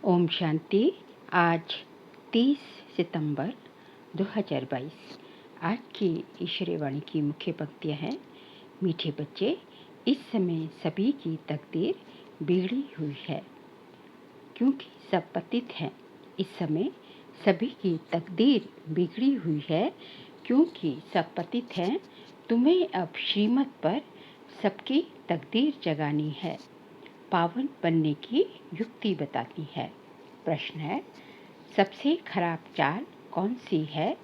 ओम शांति। आज 30 सितंबर 2022। आज की ईश्वरीय वाणी की मुख्य पंक्तियाँ हैं। मीठे बच्चे, इस समय सभी की तकदीर बिगड़ी हुई है क्योंकि सब पतित हैं। इस समय सभी की तकदीर बिगड़ी हुई है क्योंकि सब पतित हैं। तुम्हें अब श्रीमत पर सबकी तकदीर जगानी है। पावन बनने की युक्ति बताती है। प्रश्न है, सबसे खराब चाल कौन सी है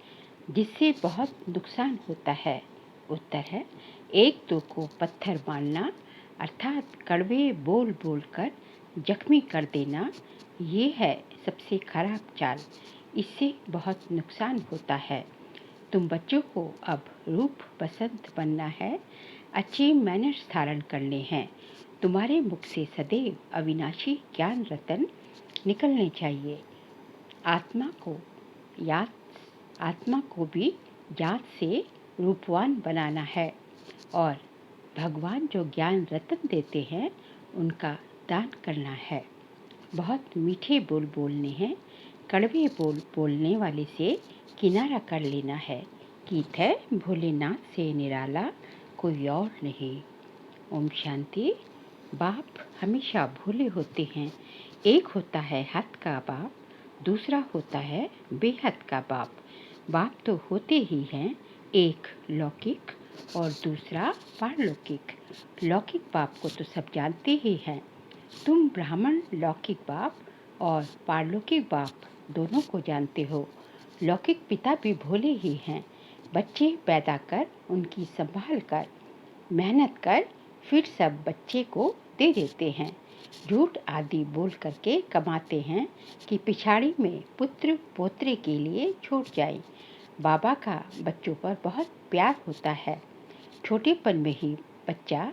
जिससे बहुत नुकसान होता है? उत्तर है, एक दो को पत्थर मारना अर्थात कड़वे बोल बोलकर जख्मी कर देना। ये है सबसे खराब चाल। इससे बहुत नुकसान होता है। तुम बच्चों को अब रूप बसंत बनना है। अच्छे मैनर्स धारण करने हैं। तुम्हारे मुख से सदैव अविनाशी ज्ञान रतन निकलने चाहिए। आत्मा को भी याद से रूपवान बनाना है और भगवान जो ज्ञान रतन देते हैं उनका दान करना है। बहुत मीठे बोल बोलने हैं। कड़वे बोल बोलने वाले से किनारा कर लेना है। गीत है, भोलेनाथ से निराला कोई और नहीं। ओम शांति। बाप हमेशा भोले होते हैं। एक होता है हद का बाप, दूसरा होता है बेहद का बाप। बाप तो होते ही हैं, एक लौकिक और दूसरा पारलौकिक। लौकिक बाप को तो सब जानते ही हैं। तुम ब्राह्मण लौकिक बाप और पारलौकिक बाप दोनों को जानते हो। लौकिक पिता भी भोले ही हैं। बच्चे पैदा कर, उनकी संभाल कर, मेहनत कर, फिर सब बच्चे को दे देते हैं। झूठ आदि बोल करके कमाते हैं कि पिछाड़ी में पुत्र पोत्रे के लिए छूट जाए। बाबा का बच्चों पर बहुत प्यार होता है। छोटेपन में ही बच्चा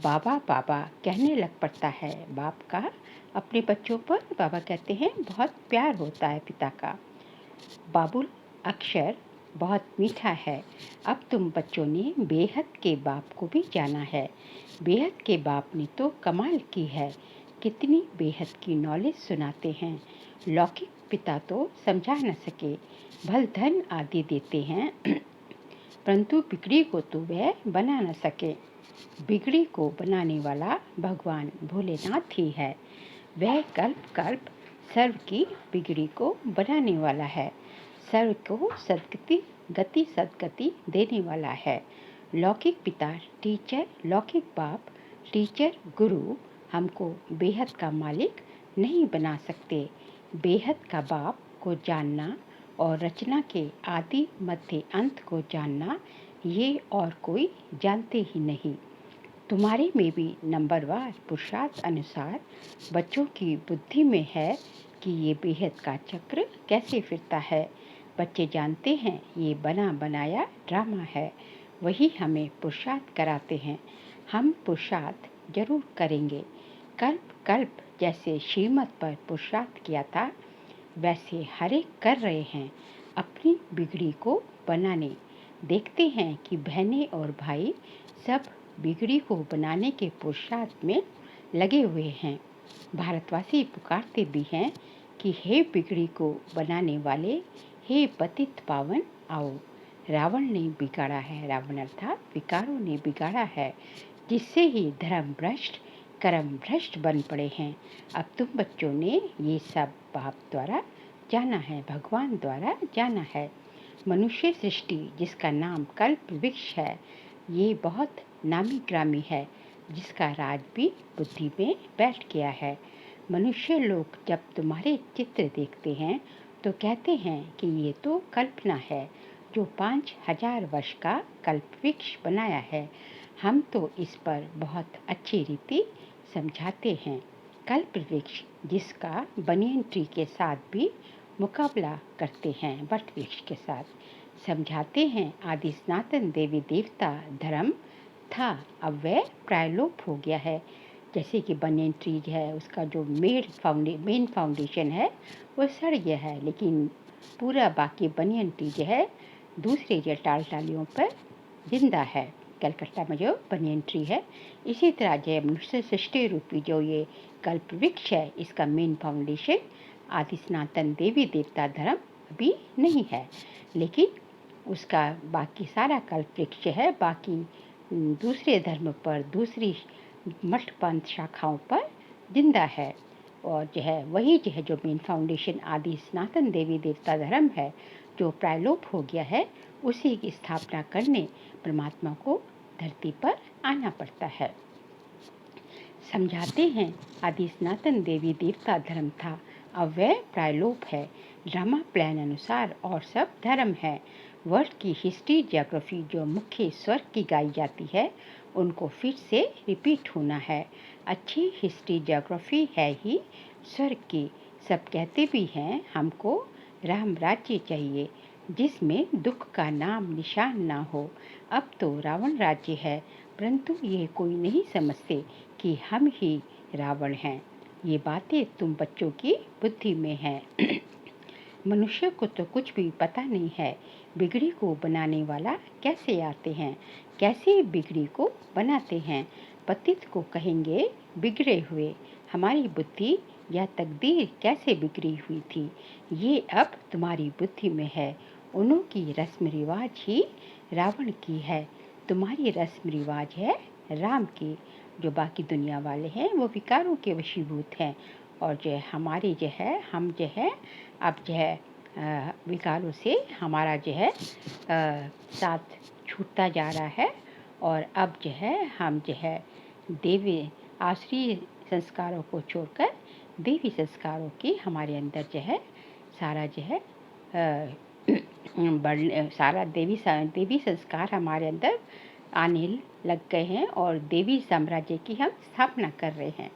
बाबा बाबा कहने लग पड़ता है। बाप का अपने बच्चों पर बाबा कहते हैं बहुत प्यार होता है पिता का। बाबुल अक्षर बहुत मीठा है। अब तुम बच्चों ने बेहद के बाप को भी जाना है। बेहद के बाप ने तो कमाल की है। कितनी बेहद की नॉलेज सुनाते हैं। लौकिक पिता तो समझा न सके, भल धन आदि देते हैं परंतु बिगड़ी को तो वह बना न सके। बिगड़ी को बनाने वाला भगवान भोलेनाथ ही है। वह कल्प कल्प सर्व की बिगड़ी को बनाने वाला है। सर्व को गति सदगति देने वाला है। लौकिक पिता टीचर, लौकिक बाप टीचर गुरु हमको बेहद का मालिक नहीं बना सकते। बेहद का बाप को जानना और रचना के आदि मध्य अंत को जानना, ये और कोई जानते ही नहीं। तुम्हारे में भी नंबरवार पुरुषार्थ अनुसार बच्चों की बुद्धि में है कि ये बेहद का चक्र कैसे फिरता है। बच्चे जानते हैं ये बना बनाया ड्रामा है। वही हमें पुरुषार्थ कराते हैं। हम पुरुषार्थ जरूर करेंगे। कल्प कल्प जैसे श्रीमत पर पुरुषार्थ किया था वैसे हर एक कर रहे हैं अपनी बिगड़ी को बनाने। देखते हैं कि बहनें और भाई सब बिगड़ी को बनाने के पुरुषार्थ में लगे हुए हैं। भारतवासी पुकारते भी हैं कि हे बिगड़ी को बनाने वाले, हे पतित पावन आओ। रावण ने बिगाड़ा है, रावण अर्थात विकारों ने बिगाड़ा है, जिससे ही धर्म भ्रष्ट कर्म भ्रष्ट बन पड़े हैं। अब तुम बच्चों ने ये सब बाप द्वारा जाना है, भगवान द्वारा जाना है। मनुष्य सृष्टि जिसका नाम कल्प वृक्ष है, ये बहुत नामी ग्रामी है, जिसका राज भी बुद्धि में बैठ गया है। मनुष्य लोग जब तुम्हारे चित्र देखते हैं तो कहते हैं कि ये तो कल्पना है, जो 5000 वर्ष का कल्प वृक्ष बनाया है। हम तो इस पर बहुत अच्छी रीति समझाते हैं। कल्प वृक्ष जिसका बनियन ट्री के साथ भी मुकाबला करते हैं, वट वृक्ष के साथ समझाते हैं। आदि सनातन देवी देवता धर्म था, अब वह प्रायलोप हो गया है। जैसे कि बनियन ट्री है, उसका जो मेन फाउंडेशन है वो सड़ गया है, लेकिन पूरा बाकी बनियन ट्री जो है दूसरे जो टालियों पर जिंदा है। कलकत्ता में जो बनियन ट्री है, इसी तरह जो मनुष्य सृष्टि रूपी जो ये कल्प वृक्ष है, इसका मेन फाउंडेशन आदि सनातन देवी देवता धर्म अभी नहीं है, लेकिन उसका बाकी सारा कल्पवृक्ष है, बाकी दूसरे धर्म पर, दूसरी मठ पंथ शाखाओं पर जिंदा है। और जो है वही जो है जो मेन फाउंडेशन आदि सनातन देवी देवता धर्म है, जो प्रायलोप हो गया है, उसी की स्थापना करने परमात्मा को धरती पर आना पड़ता है। समझाते हैं आदि सनातन देवी देवता धर्म था, अब वह प्रायलोप है। ड्रामा प्लान अनुसार और सब धर्म है। वर्ल्ड की हिस्ट्री ज्योग्राफी जो मुख्य स्वर्ग की गाई जाती है, उनको फिर से रिपीट होना है। अच्छी हिस्ट्री ज्योग्राफी है ही स्वर्ग की। सब कहते भी हैं हमको राम राज्य चाहिए, जिसमें दुख का नाम निशान ना हो। अब तो रावण राज्य है, परंतु ये कोई नहीं समझते कि हम ही रावण हैं। ये बातें तुम बच्चों की बुद्धि में हैं। मनुष्य को तो कुछ भी पता नहीं है, बिगड़ी को बनाने वाला कैसे आते हैं, कैसे बिगड़ी को बनाते हैं। पतित को कहेंगे बिगड़े हुए, हमारी बुद्धि या तकदीर कैसे बिगड़ी हुई थी, ये अब तुम्हारी बुद्धि में है। उन्हों की रस्म रिवाज ही रावण की है, तुम्हारी रस्म रिवाज है राम की। जो बाकी दुनिया वाले हैं वो विकारों के वशीभूत हैं, और जो हमारे जो है हम जो है अब जो है विकारों से हमारा जो है साथ छूटता जा रहा है। और अब जो है हम जो है देवी आश्री संस्कारों को छोड़कर देवी संस्कारों की हमारे अंदर जो है सारा जो है सारा देवी संस्कार हमारे अंदर आने लग गए हैं, और देवी साम्राज्य की हम स्थापना कर रहे हैं।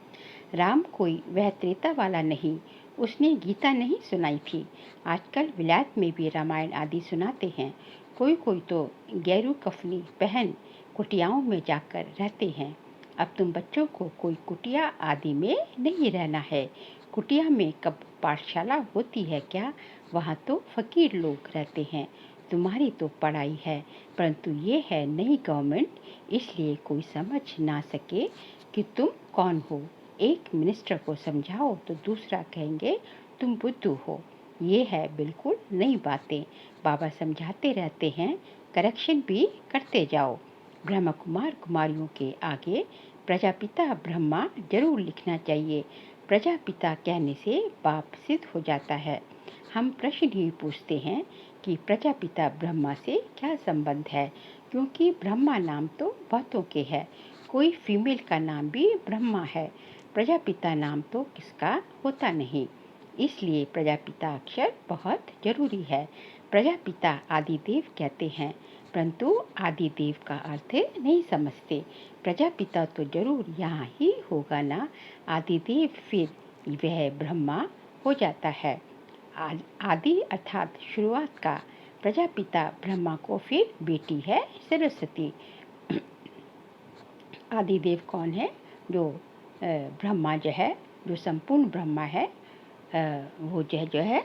राम कोई वह त्रेता वाला नहीं, उसने गीता नहीं सुनाई थी। आजकल विलायत में भी रामायण आदि सुनाते हैं। कोई कोई तो गैरू कफनी पहन कुटियाओं में जाकर रहते हैं। अब तुम बच्चों को कोई कुटिया आदि में नहीं रहना है। कुटिया में कब पाठशाला होती है क्या? वहाँ तो फकीर लोग रहते हैं। तुम्हारी तो पढ़ाई है, परंतु ये है नई गवर्नमेंट, इसलिए कोई समझ ना सके कि तुम कौन हो। एक मिनिस्टर को समझाओ तो दूसरा कहेंगे तुम बुद्धू हो। ये है बिल्कुल नई बातें। बाबा समझाते रहते हैं, करेक्शन भी करते जाओ। ब्रह्म कुमार कुमारियों के आगे प्रजापिता ब्रह्मा जरूर लिखना चाहिए। प्रजापिता कहने से पाप सिद्ध हो जाता है। हम प्रश्न ही पूछते हैं कि प्रजापिता ब्रह्मा से क्या संबंध है, क्योंकि ब्रह्मा नाम तो बहुतों के है, कोई फीमेल का नाम भी ब्रह्मा है। प्रजापिता नाम तो किसका होता नहीं, इसलिए प्रजापिता अक्षर बहुत जरूरी है। प्रजापिता आदिदेव कहते हैं, परंतु आदिदेव का अर्थ नहीं समझते। प्रजापिता तो जरूर यहाँ ही होगा ना, आदिदेव फिर वह ब्रह्मा हो जाता है। आदि अर्थात शुरुआत का। प्रजापिता ब्रह्मा को फिर बेटी है सरस्वती। आदिदेव कौन है? जो ब्रह्मा जो है, जो संपूर्ण ब्रह्मा है, वो जो है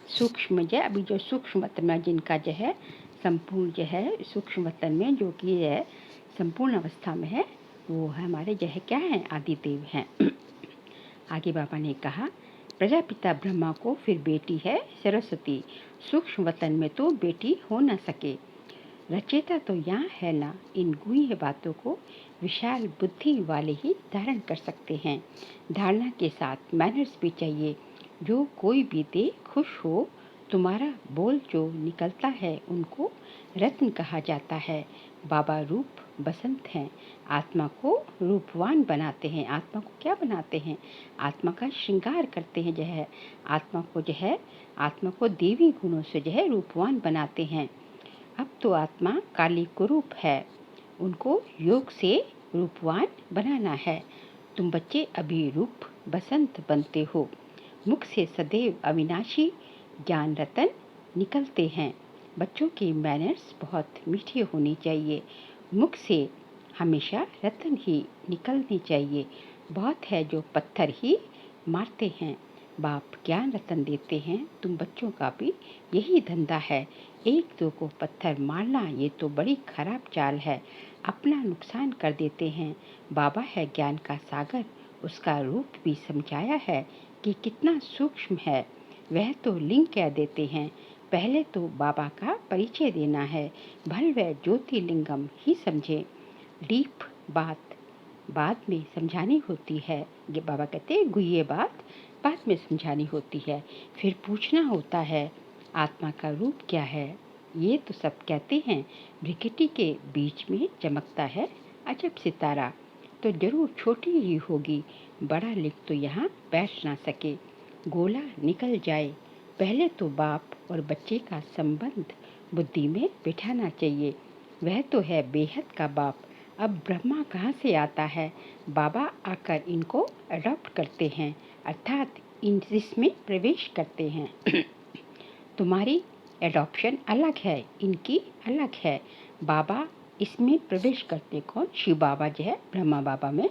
सूक्ष्म जो अभी जो सूक्ष्म वतन में जिनका जो है संपूर्ण जो है सूक्ष्म वतन में जो कि है संपूर्ण अवस्था में है, वो हमारे जो है क्या है? आदिदेव हैं। आगे बाबा ने कहा, प्रजापिता ब्रह्मा को फिर बेटी है सरस्वती। सूक्ष्म वतन में तो बेटी हो न सके। रचेता तो यहाँ है ना, इन गुह्य बातों को विशाल बुद्धि वाले ही धारण कर सकते हैं। धारणा के साथ मैनर्स भी चाहिए। जो कोई भी दे खुश हो। तुम्हारा बोल जो निकलता है उनको रत्न कहा जाता है। बाबा रूप बसंत हैं, आत्मा को रूपवान बनाते हैं। आत्मा को क्या बनाते हैं? आत्मा का श्रृंगार करते हैं। जो है आत्मा को जो है आत्मा को देवी गुणों से जो है रूपवान बनाते हैं। अब तो आत्मा काली कुरूप है, उनको योग से रूपवान बनाना है। तुम बच्चे अभी रूप बसंत बनते हो। मुख से सदैव अविनाशी ज्ञान रतन निकलते हैं। बच्चों की मैनर्स बहुत मीठी होनी चाहिए। मुख से हमेशा रतन ही निकलनी चाहिए। बहुत है जो पत्थर ही मारते हैं। बाप ज्ञान रतन देते हैं। तुम बच्चों का भी यही धंधा है। एक दो को पत्थर मारना ये तो बड़ी खराब चाल है, अपना नुकसान कर देते हैं। बाबा है ज्ञान का सागर, उसका रूप भी समझाया है कि कितना सूक्ष्म है वह तो लिंग कह देते हैं। पहले तो बाबा का परिचय देना है, भल वह ज्योतिर्लिंगम ही समझे। डीप बात बाद में समझानी होती है। ये बाबा कहते हैं गुह्य बात बाद में समझानी होती है। फिर पूछना होता है आत्मा का रूप क्या है। ये तो सब कहते हैं भ्रिकुटी के बीच में चमकता है अजब सितारा, तो जरूर छोटी ही होगी, बड़ा लिख तो यहाँ बैठ ना सके। गोला निकल जाए, पहले तो बाप और बच्चे का संबंध बुद्धि में बिठाना चाहिए। वह तो है बेहद का बाप। अब ब्रह्मा कहाँ से आता है? बाबा आकर इनको अडॉप्ट करते हैं, अर्थात इसमें प्रवेश करते हैं। तुम्हारी एडॉप्शन अलग है, इनकी अलग है। बाबा इसमें प्रवेश करते कौन? शिव बाबा जो है ब्रह्मा बाबा में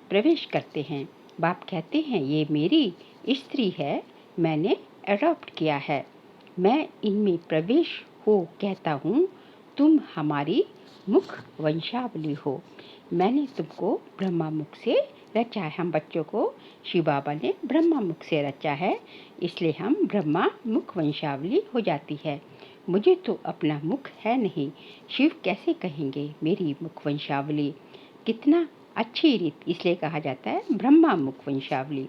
प्रवेश करते हैं। बाप कहते हैं ये मेरी स्त्री है, मैंने अडॉप्ट किया है, मैं इनमें प्रवेश हो कहता हूँ। तुम हमारी मुख वंशावली हो, मैंने तुमको ब्रह्मा मुख से रचा है। हम बच्चों को शिव बाबा ने ब्रह्मा मुख से रचा है, इसलिए हम ब्रह्मा मुख वंशावली हो जाती है। मुझे तो अपना मुख है नहीं, शिव कैसे कहेंगे मेरी मुख वंशावली। कितना अच्छी रीति, इसलिए कहा जाता है ब्रह्मा मुख वंशावली।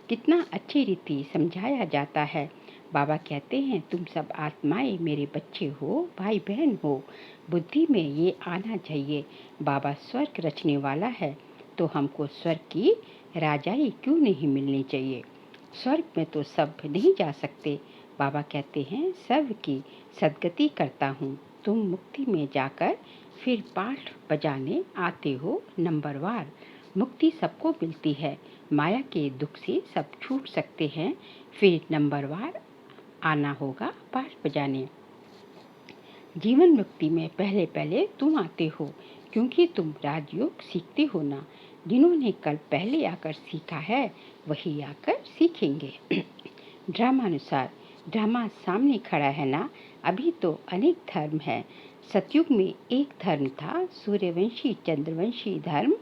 कितना अच्छी रीति समझाया जाता है। बाबा कहते हैं तुम सब आत्माएं मेरे बच्चे हो, भाई बहन हो, बुद्धि में ये आना चाहिए। बाबा स्वर्ग रचने वाला है, तो हमको स्वर्ग की राजाई क्यों नहीं मिलनी चाहिए? स्वर्ग में तो सब नहीं जा सकते। बाबा कहते हैं सर्व की सदगति करता हूँ, तुम मुक्ति में जाकर फिर पाठ बजाने आते हो नंबरवार। मुक्ति सबको मिलती है, माया के दुख से सब छूट सकते हैं, फिर नंबरवार आना होगा पाठ बजाने। जीवन मुक्ति में पहले पहले तुम आते हो, क्योंकि तुम राजयोग सीखते हो ना। जिन्होंने कल पहले आकर सीखा है वही आकर सीखेंगे। ड्रामानुसार ड्रामा सामने खड़ा है ना। अभी तो अनेक धर्म है। सतयुग में एक धर्म था, सूर्यवंशी चंद्रवंशी धर्म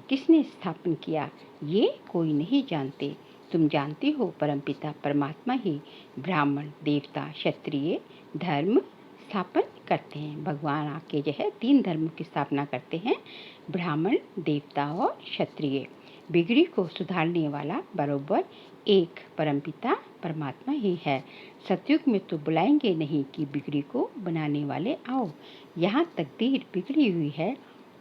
किसने स्थापन किया ये कोई नहीं जानते। तुम जानते हो परमपिता परमात्मा ही ब्राह्मण देवता क्षत्रिय धर्म स्थापन करते हैं। भगवान आके जो है 3 धर्मों की स्थापना करते हैं, ब्राह्मण देवता और क्षत्रिय। बिगड़ी को सुधारने वाला बरोबर एक परमपिता परमात्मा ही है। सतयुग में तो बुलाएंगे नहीं कि बिगड़ी को बनाने वाले आओ। यहाँ तकदीर बिगड़ी हुई है,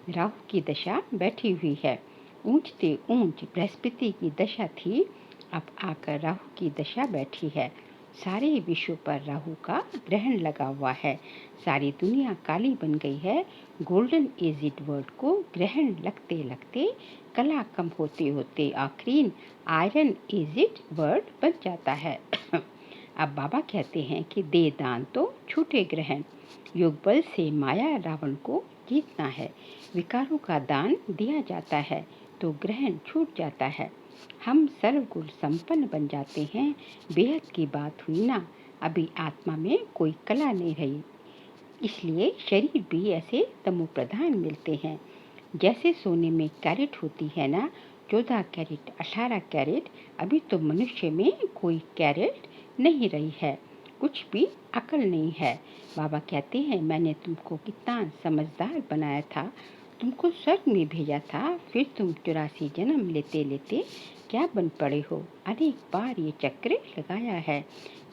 राहु की दशा बैठी हुई है। ऊंचते ऊंच बृहस्पति की दशा थी, अब आकर राहु की दशा बैठी है। सारे विश्व पर राहु का ग्रहण लगा हुआ है, सारी दुनिया काली बन गई है। गोल्डन एजिड वर्ल्ड को ग्रहण लगते लगते कला कम होते होते आखिरीन आयरन एजिड वर्ल्ड बन जाता है। अब बाबा कहते हैं कि दे दान तो छूटे ग्रहण, योग बल से माया रावण को जीतना है। विकारों का दान दिया जाता है तो ग्रहण छूट जाता है, हम सर्वगुण संपन्न बन जाते हैं। बेहद की बात हुई ना, अभी आत्मा में कोई कला नहीं रही, इसलिए शरीर भी ऐसे तमो प्रधान मिलते हैं। जैसे सोने में कैरेट होती है ना, 14 कैरेट 18 कैरेट, अभी तो मनुष्य में कोई कैरेट नहीं रही है, कुछ भी अकल नहीं है। बाबा कहते हैं मैंने तुमको कितना समझदार बनाया था, तुमको स्वर्ग में भेजा था, फिर तुम 84 जन्म लेते लेते क्या बन पड़े हो। अनेक बार ये चक्र लगाया है,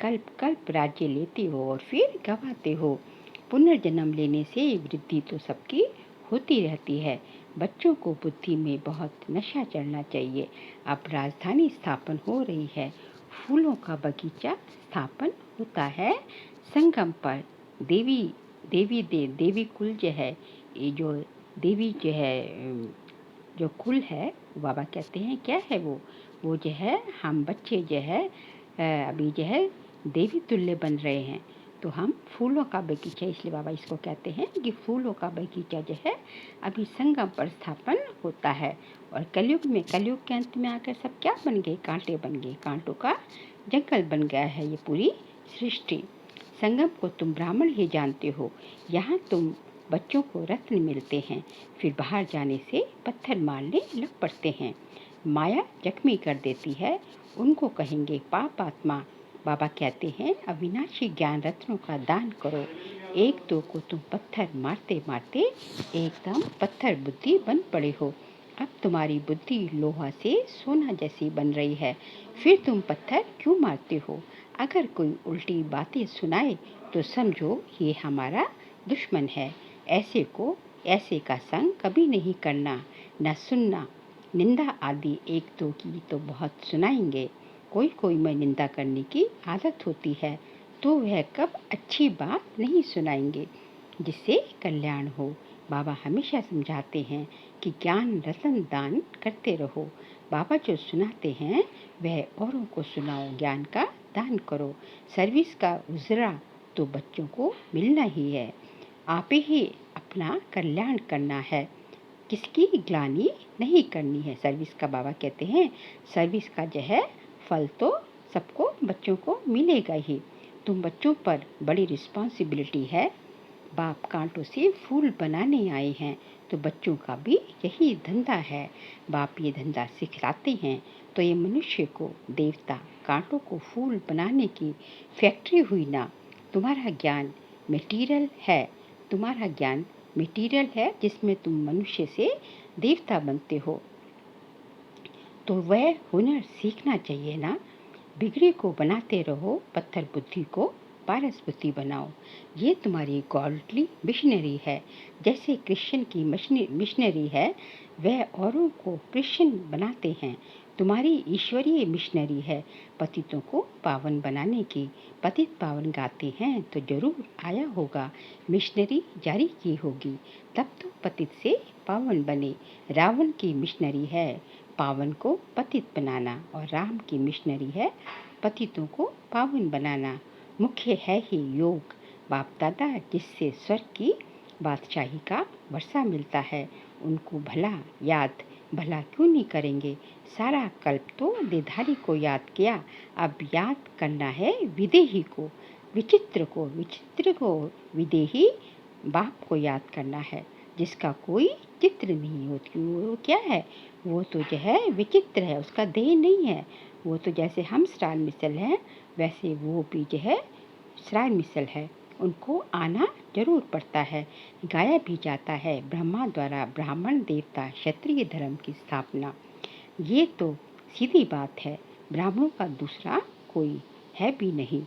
कल्प कल्प राज्य लेते हो और फिर गवाते हो। पुनर्जन्म लेने से वृद्धि तो सबकी होती रहती है। बच्चों को बुद्धि में बहुत नशा चढ़ना चाहिए। अब राजधानी स्थापन हो रही है, फूलों का बगीचा स्थापन होता है संगम पर। देवी कुल जो है, ये जो देवी जो है, जो कुल है, बाबा कहते हैं क्या है वो जो है हम बच्चे जो है अभी जो है देवी तुल्य बन रहे हैं, तो हम फूलों का बगीचा, इसलिए बाबा इसको कहते हैं कि फूलों का बगीचा जो है अभी संगम पर स्थापन होता है। और कलयुग के अंत में आकर सब क्या बन गए? कांटे बन गए, कांटों का जंगल बन गया है ये पूरी सृष्टि। संगम को तुम ब्राह्मण ही जानते हो, यहाँ तुम बच्चों को रत्न मिलते हैं, फिर बाहर जाने से पत्थर मारने लग पड़ते हैं। माया जख्मी कर देती है, उनको कहेंगे पाप आत्मा। बाबा कहते हैं अविनाशी ज्ञान रत्नों का दान करो। एक दो को तुम पत्थर मारते मारते एकदम पत्थर बुद्धि बन पड़े हो। अब तुम्हारी बुद्धि लोहा से सोना जैसी बन रही है, फिर तुम पत्थर क्यों मारते हो? अगर कोई उल्टी बातें सुनाए तो समझो ये हमारा दुश्मन है। ऐसे का संग कभी नहीं करना, न सुनना। निंदा आदि एक दो की तो बहुत सुनाएंगे। कोई में निंदा करने की आदत होती है, तो वह कब अच्छी बात नहीं सुनाएंगे जिससे कल्याण हो। बाबा हमेशा समझाते हैं कि ज्ञान रतन दान करते रहो। बाबा जो सुनाते हैं वह औरों को सुनाओ, ज्ञान का दान करो। सर्विस का उजरा तो बच्चों को मिलना ही है। आप ही अपना कल्याण करना है, किसकी ग्लानि नहीं करनी है। सर्विस का बाबा कहते हैं सर्विस का जो है फल तो सबको बच्चों को मिलेगा ही। तुम बच्चों पर बड़ी रिस्पॉन्सिबिलिटी है। बाप कांटों से फूल बनाने आए हैं, तो बच्चों का भी यही धंधा है। बाप ये धंधा सिखलाते हैं तो ये मनुष्य को देवता कांटों को फूल बनाने की फैक्ट्री हुई ना। तुम्हारा ज्ञान मटेरियल है, तुम्हारा ज्ञान मटेरियल है जिसमें तुम मनुष्य से देवता बनते हो, तो वह हुनर सीखना चाहिए ना। बिगड़ी को बनाते रहो, पत्थर बुद्धि को पारस बुद्धि बनाओ। ये तुम्हारी गॉडली मिशनरी है। जैसे क्रिश्चियन की मिशनरी है, वह औरों को क्रिश्चियन बनाते हैं। तुम्हारी ईश्वरीय मिशनरी है पतितों को पावन बनाने की। पतित पावन गाते हैं तो जरूर आया होगा, मिशनरी जारी की होगी, तब तो पतित से पावन बने। रावण की मिशनरी है पावन को पतित बनाना, और राम की मिशनरी है पतितों को पावन बनाना। मुख्य है ही योग बाप दादा, जिससे स्वर्ग की बादशाही का वर्षा मिलता है। उनको भला क्यों नहीं करेंगे। सारा कल्प तो देधारी को याद किया, अब याद करना है विदेही को, विचित्र को विदेही बाप को याद करना है, जिसका कोई चित्र नहीं होती। वो क्या है? वो तो जो है विचित्र है, उसका देह नहीं है। वो तो जैसे हम श्रान मिसल हैं, वैसे वो भी जो है श्रान मिसल है। उनको आना जरूर पड़ता है, गाया भी जाता है ब्रह्मा द्वारा ब्राह्मण देवता क्षत्रिय धर्म की स्थापना। ये तो सीधी बात है, ब्राह्मणों का दूसरा कोई है भी नहीं।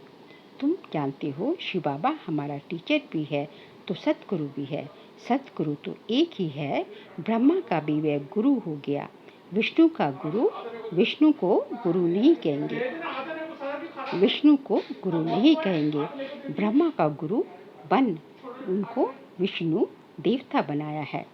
तुम जानते हो शिव बाबा हमारा टीचर भी है तो सतगुरु भी है। सतगुरु तो एक ही है, ब्रह्मा का भी वह गुरु हो गया। विष्णु का गुरु विष्णु को गुरु नहीं कहेंगे, विष्णु को गुरु नहीं कहेंगे। ब्रह्मा का गुरु बन उनको विष्णु देवता बनाया है।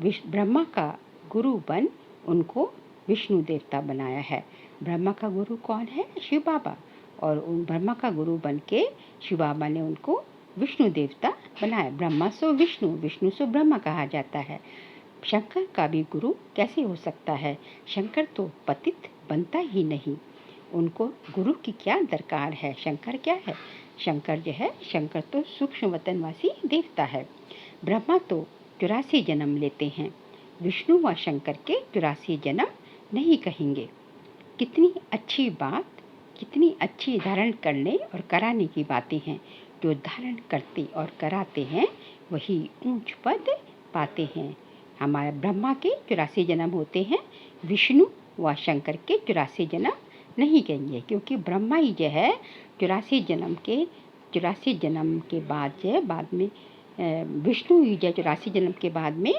ब्रह्मा का गुरु बन उनको विष्णु देवता बनाया है। ब्रह्मा का गुरु कौन है? शिव बाबा। और उन ब्रह्मा का गुरु बन के शिव बाबा ने उनको विष्णु देवता बनाया। ब्रह्मा सो विष्णु, विष्णु सो ब्रह्मा कहा जाता है। शंकर का भी गुरु कैसे हो सकता है? शंकर तो पतित बनता ही नहीं, उनको गुरु की क्या दरकार है। शंकर क्या है? शंकर जो है, शंकर तो सूक्ष्म वतनवासी देवता है। ब्रह्मा तो 84 जन्म लेते हैं, विष्णु व शंकर के 84 जन्म नहीं कहेंगे। कितनी अच्छी बात, कितनी अच्छी धारण करने और कराने की बातें हैं। जो धारण करते और कराते हैं वही ऊंच पद पाते हैं। हमारे ब्रह्मा के 84 जन्म होते हैं, विष्णु व शंकर के 84 जन्म नहीं कहेंगे, क्योंकि ब्रह्मा ही जो है 84 जन्म के बाद जो है, बाद में विष्णु ही जो 84 जन्म के बाद में,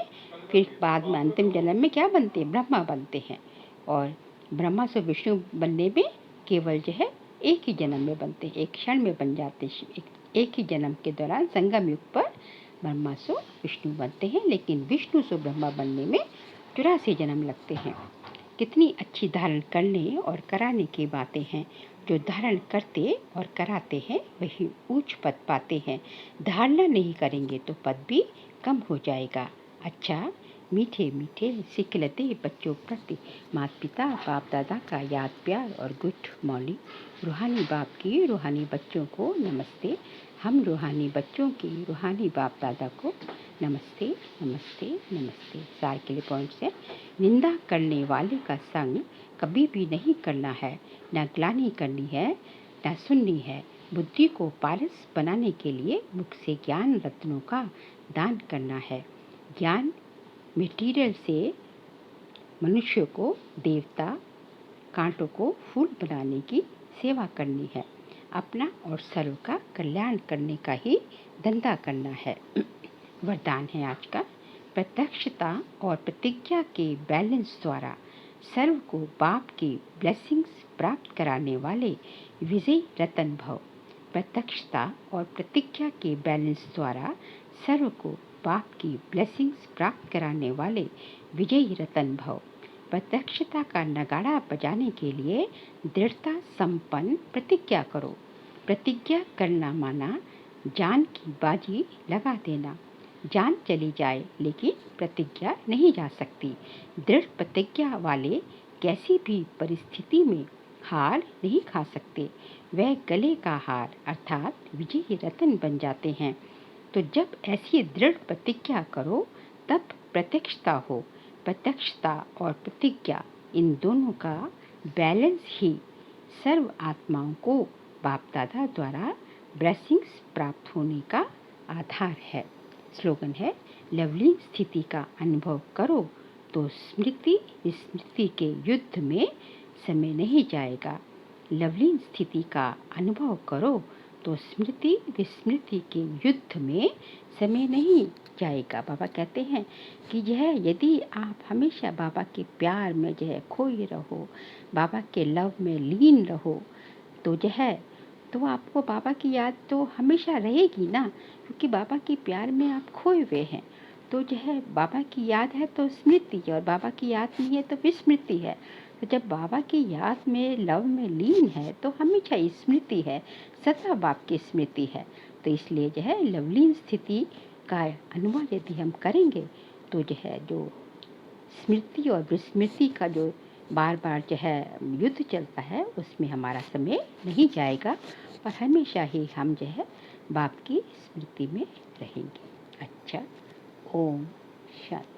फिर बाद में अंतिम जन्म में क्या बनते हैं? ब्रह्मा बनते हैं। और ब्रह्मा से विष्णु बनने में केवल जो है एक ही जन्म में बनते हैं, एक क्षण में बन जाते हैं। एक ही जन्म के दौरान संगम युग पर ब्रह्मा से विष्णु बनते हैं, लेकिन विष्णु से ब्रह्मा बनने में 84 जन्म लगते हैं। कितनी अच्छी धारण करने और कराने की बातें हैं। जो धारण करते और कराते हैं वही ऊंच पद पाते हैं। धारणा नहीं करेंगे तो पद भी कम हो जाएगा। अच्छा, मीठे मीठे सिखलते बच्चों प्रति माता पिता बाप दादा का याद प्यार और गुड मॉर्निंग। रूहानी बाप की रूहानी बच्चों को नमस्ते। हम रूहानी बच्चों की रूहानी बाप दादा को नमस्ते नमस्ते नमस्ते। सार के लिए पॉइंट्स है। निंदा करने वाले का संग कभी भी नहीं करना है, न ग्लानि करनी है, न सुननी है। बुद्धि को पारस बनाने के लिए मुख से ज्ञान रत्नों का दान करना है। ज्ञान मटेरियल से मनुष्य को देवता, कांटों को फूल बनाने की सेवा करनी है। अपना और सर्व का कल्याण करने का ही धंधा करना है। वरदान है आज का। प्रत्यक्षता और प्रतिज्ञा के बैलेंस द्वारा सर्व को बाप की ब्लेसिंग्स प्राप्त कराने वाले विजयी रतन भव। प्रत्यक्षता और प्रतिज्ञा के बैलेंस द्वारा सर्व को बाप की ब्लेसिंग्स प्राप्त कराने वाले विजयी रतन भव। प्रत्यक्षता का नगाड़ा बजाने के लिए दृढ़ता संपन्न प्रतिज्ञा करो। प्रतिज्ञा करना माना जान की बाजी लगा देना। जान चली जाए लेकिन प्रतिज्ञा नहीं जा सकती। दृढ़ प्रतिज्ञा वाले कैसी भी परिस्थिति में हार नहीं खा सकते। वह गले का हार अर्थात विजयी रतन बन जाते हैं। तो जब ऐसी दृढ़ प्रतिज्ञा करो तब प्रत्यक्षता हो। प्रत्यक्षता और प्रतिज्ञा इन दोनों का बैलेंस ही सर्व आत्माओं को बाप दादा द्वारा ब्लेसिंग्स प्राप्त होने का आधार है। स्लोगन है, लवलीन स्थिति का अनुभव करो तो स्मृति विस्मृति के युद्ध में समय नहीं जाएगा। लवलीन स्थिति का अनुभव करो तो स्मृति विस्मृति के युद्ध में समय नहीं जाएगा। बाबा कहते हैं कि यदि आप हमेशा बाबा के प्यार में खोए रहो, बाबा के लव में लीन रहो, तो आपको बाबा की याद तो हमेशा रहेगी ना, क्योंकि बाबा के प्यार में आप खोए हुए हैं। तो बाबा की याद है तो स्मृति, और बाबा की याद नहीं है तो विस्मृति है। तो जब बाबा की याद में लव में लीन है तो हमेशा स्मृति है, सदा बाप की स्मृति है। तो इसलिए लवलीन स्थिति का अनुभव यदि हम करेंगे तो जो स्मृति और विस्मृति का जो बार बार युद्ध चलता है उसमें हमारा समय नहीं जाएगा और हमेशा ही हम बाप की स्मृति में रहेंगे। अच्छा, ओम शांति।